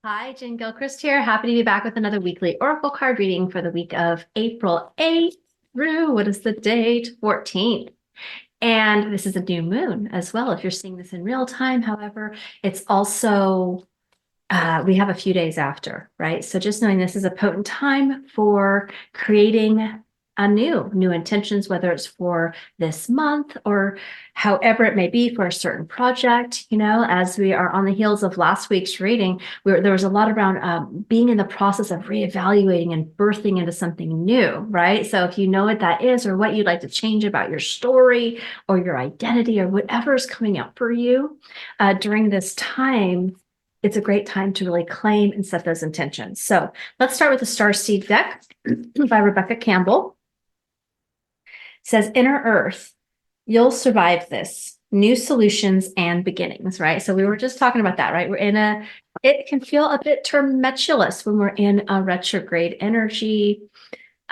Hi, Jen Gilchrist here. Happy to be back with another weekly Oracle card reading for the week of April 8th through, what is the date? 14th. And this is a new moon as well. If you're seeing this in real time, however, it's also, we have a few days after, right? So just knowing this is a potent time for creating a new intentions, whether it's for this month or however it may be for a certain project. As we are on the heels of last week's reading, there was a lot around being in the process of reevaluating and birthing into something new, right? So if you know what that is or what you'd like to change about your story or your identity or whatever is coming up for you during this time, it's a great time to really claim and set those intentions. So let's start with the Star Seed deck by Rebecca Campbell. It says, Inner Earth, you'll survive this. New solutions and beginnings, right? So we were just talking about that, right? It can feel a bit tumultuous when we're in a retrograde energy,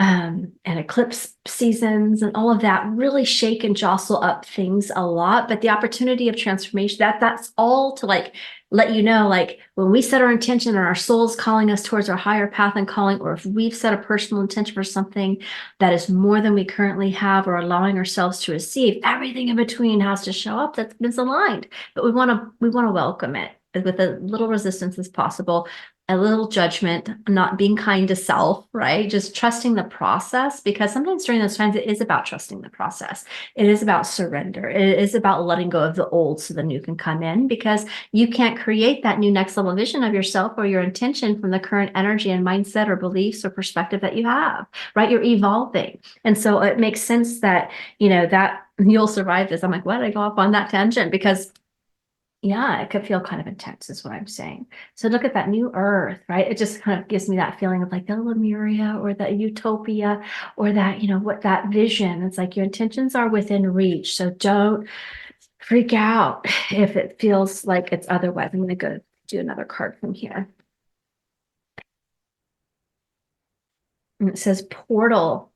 and eclipse seasons and all of that really shake and jostle up things a lot. But the opportunity of transformation, that's all to let you know, when we set our intention and our soul's calling us towards our higher path and calling, or if we've set a personal intention for something that is more than we currently have or allowing ourselves to receive, everything in between has to show up that's misaligned. But we want to welcome it with as little resistance as possible, a little judgment, not being kind to self, right? Just trusting the process, because sometimes during those times, it is about trusting the process. It is about surrender. It is about letting go of the old so the new can come in, because you can't create that new next level vision of yourself or your intention from the current energy and mindset or beliefs or perspective that you have, right? You're evolving. And so it makes sense that, that you'll survive this. I'm like, why did I go off on that tangent? Because yeah, it could feel kind of intense, is what I'm saying. So look at that new earth, right? It just kind of gives me that feeling of like the Lemuria or the utopia or that, what that vision. It's like your intentions are within reach. So don't freak out if it feels like it's otherwise. I'm going to go do another card from here. And it says portal.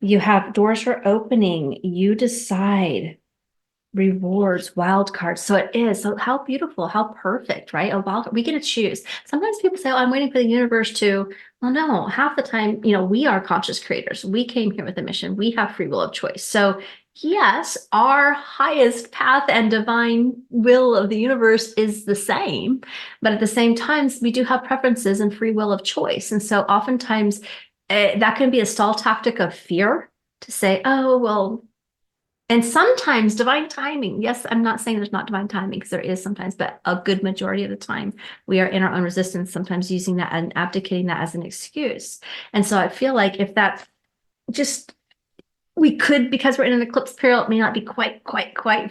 You have doors are opening. You decide. Rewards, wild cards. So it is. So how beautiful, how perfect, right? A wild card. We get to choose. Sometimes people say, oh, I'm waiting for the universe to. Well, no, half the time, we are conscious creators. We came here with a mission. We have free will of choice. So yes, our highest path and divine will of the universe is the same. But at the same time, we do have preferences and free will of choice. And so oftentimes that can be a stall tactic of fear to say, oh, well, and sometimes divine timing. Yes, I'm not saying there's not divine timing, because there is sometimes, but a good majority of the time we are in our own resistance, sometimes using that and abdicating that as an excuse. And so I feel like if that's just, we could, because we're in an eclipse period, it may not be quite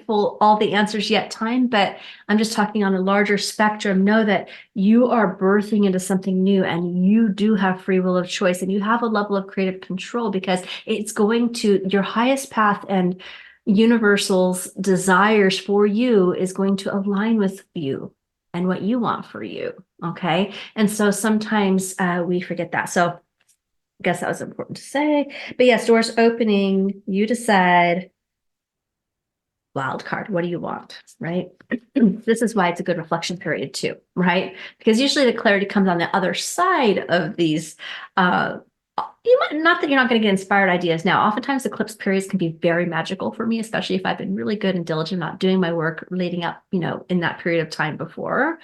full, all the answers yet time, but I'm just talking on a larger spectrum. Know that you are birthing into something new and you do have free will of choice and you have a level of creative control, because it's going to your highest path and universal's desires for you is going to align with you and what you want for you. Okay. And so sometimes we forget that. So I guess that was important to say. But yes, doors opening, you decide. Wild card, what do you want, right? This is why it's a good reflection period too, right? Because usually the clarity comes on the other side of these you might not that you're not going to get inspired ideas now. Oftentimes eclipse periods can be very magical for me, especially if I've been really good and diligent not doing my work leading up, in that period of time before.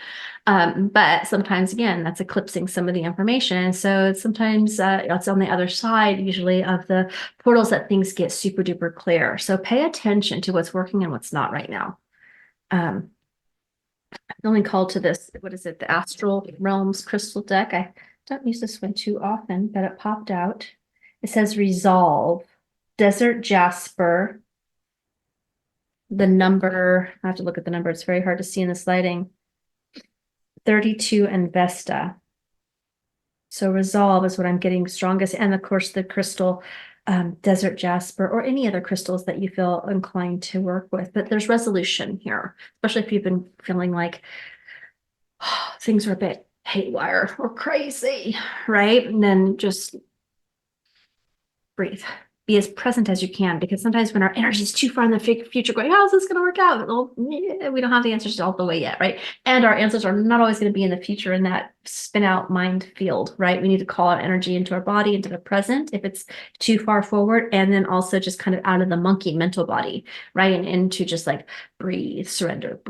But sometimes, again, that's eclipsing some of the information. So sometimes it's on the other side, usually, of the portals that things get super duper clear. So pay attention to what's working and what's not right now. I'm only called to this, what is it, the Astral Realms Crystal deck. I don't use this one too often, but it popped out. It says Resolve, Desert Jasper, the number, I have to look at the number, it's very hard to see in this lighting, 32, and Vesta. So Resolve is what I'm getting strongest, and of course the crystal, Desert Jasper, or any other crystals that you feel inclined to work with. But there's resolution here, especially if you've been feeling like things are a bit haywire or crazy, right? And then just breathe, be as present as you can, because sometimes when our energy is too far in the future going, how's this going to work out? Well, we don't have the answers all the way yet, right? And our answers are not always going to be in the future in that spin out mind field, right? We need to call our energy into our body, into the present if it's too far forward, and then also just kind of out of the monkey mental body, right? And into just like breathe, surrender,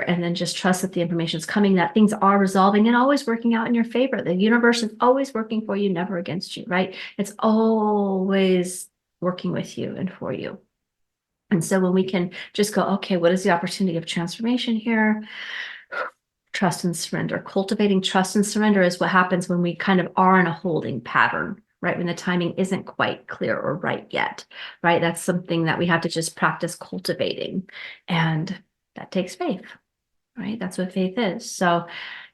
and then just trust that the information is coming, that things are resolving and always working out in your favor. The universe is always working for you, never against you, right? It's always working with you and for you. And so when we can just go, okay, what is the opportunity of transformation here? Trust and surrender. Cultivating trust and surrender is what happens when we kind of are in a holding pattern, right? When the timing isn't quite clear or right yet, right? That's something that we have to just practice cultivating. And that takes faith, right? That's what faith is. So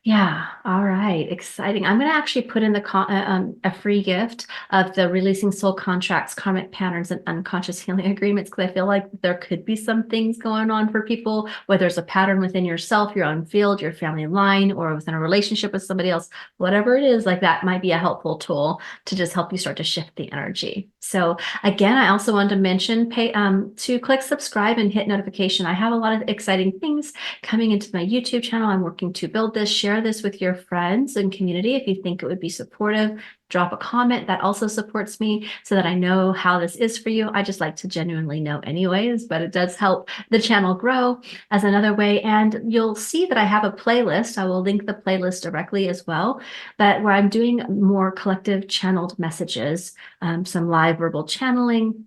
yeah, all right, exciting. I'm going to actually put in the a free gift of the Releasing Soul Contracts, Karmic Patterns, and Unconscious Healing Agreements, because I feel like there could be some things going on for people, whether it's a pattern within yourself, your own field, your family line, or within a relationship with somebody else, whatever it is, like that might be a helpful tool to just help you start to shift the energy. So again, I also wanted to mention to click subscribe and hit notification. I have a lot of exciting things coming into my YouTube channel. I'm working to build this, share this with your friends and community if you think it would be supportive. Drop a comment, that also supports me so that I know how this is for you. I just like to genuinely know anyways, but it does help the channel grow as another way. And you'll see that I have a playlist. I will link the playlist directly as well, but where I'm doing more collective channeled messages, some live verbal channeling.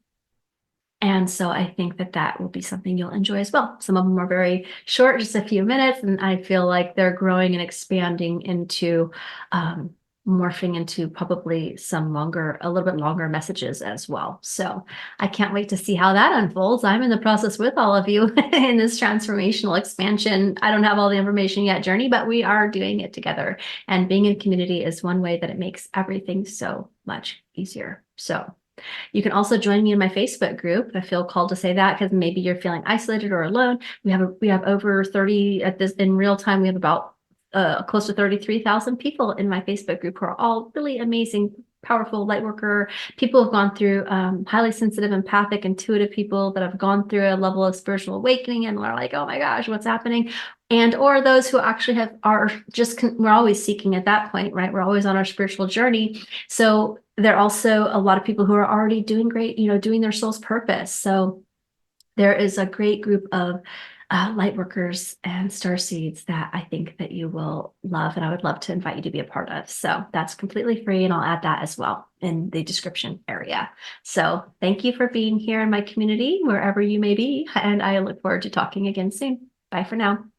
And so I think that that will be something you'll enjoy as well. Some of them are very short, just a few minutes, and I feel like they're growing and expanding into morphing into probably some longer, a little bit longer messages as well. So I can't wait to see how that unfolds. I'm in the process with all of you in this transformational expansion. I don't have all the information yet, journey, but we are doing it together. And being in community is one way that it makes everything so much easier. So you can also join me in my Facebook group. I feel called to say that because maybe you're feeling isolated or alone. We have over 30 at this in real time. We have about close to 33,000 people in my Facebook group who are all really amazing, powerful light worker people who have gone through highly sensitive, empathic, intuitive people that have gone through a level of spiritual awakening and are like, oh my gosh, what's happening? And or those who actually we're always seeking at that point, right? We're always on our spiritual journey. So there are also a lot of people who are already doing great, doing their soul's purpose. So there is a great group of light workers and starseeds that I think that you will love, and I would love to invite you to be a part of. So that's completely free, and I'll add that as well in the description area. So thank you for being here in my community, wherever you may be, and I look forward to talking again soon. Bye for now.